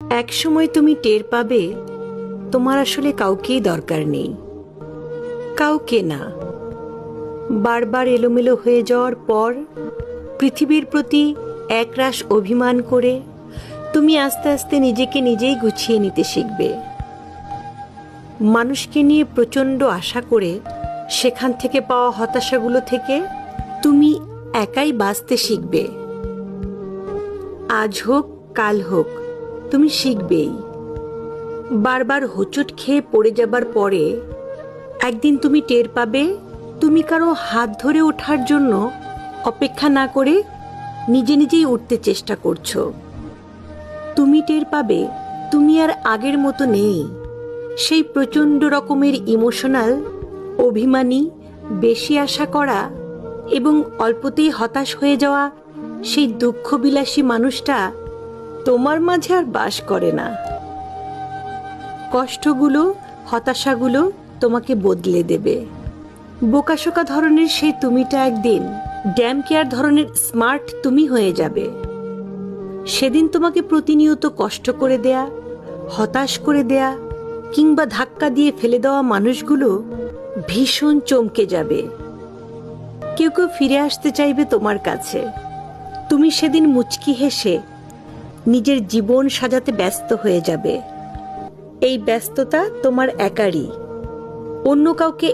এক সময় তুমি টের পাবে তোমার আসলে কাউকেই দরকার নেই, কাউকে না। বারবার এলোমেলো হয়ে যাওয়ার পর পৃথিবীর প্রতি একরাশ অভিমান করে তুমি আস্তে আস্তে নিজেকে নিজেই গুছিয়ে নিতে শিখবে। মানুষকে নিয়ে প্রচণ্ড আশা করে সেখান থেকে পাওয়া হতাশাগুলো থেকে তুমি একাই বাঁচতে শিখবে। আজ হোক কাল হোক তুমি শিখবেই। বারবার হোঁচট খেয়ে পড়ে যাবার পরে একদিন তুমি টের পাবে তুমি কারো হাত ধরে ওঠার জন্য অপেক্ষা না করে নিজে নিজেই উঠতে চেষ্টা করছো। তুমি টের পাবে তুমি আর আগের মতো নেই। সেই প্রচণ্ড রকমের ইমোশনাল, অভিমানী, বেশি আশা করা এবং অল্পতেই হতাশ হয়ে যাওয়া সেই দুঃখবিলাসী মানুষটা তোমার মাঝে আর বাস করে না। কষ্টগুলো, হতাশাগুলো তোমাকে বদলে দেবে। বোকাশোকা ধরনের সেই তুমিটা একদিন ড্যাম কেয়ার ধরনের স্মার্ট তুমি হয়ে যাবে। সেদিন তোমাকে প্রতিনিয়ত কষ্ট করে দেয়া, হতাশ করে দেয়া কিংবা ধাক্কা দিয়ে ফেলে দেওয়া মানুষগুলো ভীষণ চমকে যাবে। কেউ কেউ ফিরে আসতে চাইবে তোমার কাছে। তুমি সেদিন মুচকি হেসে নিজের জীবন সাজাতে ব্যস্ত হয়ে যাবে। এই ব্যস্ততা তোমার একারই, অন্য কাউকে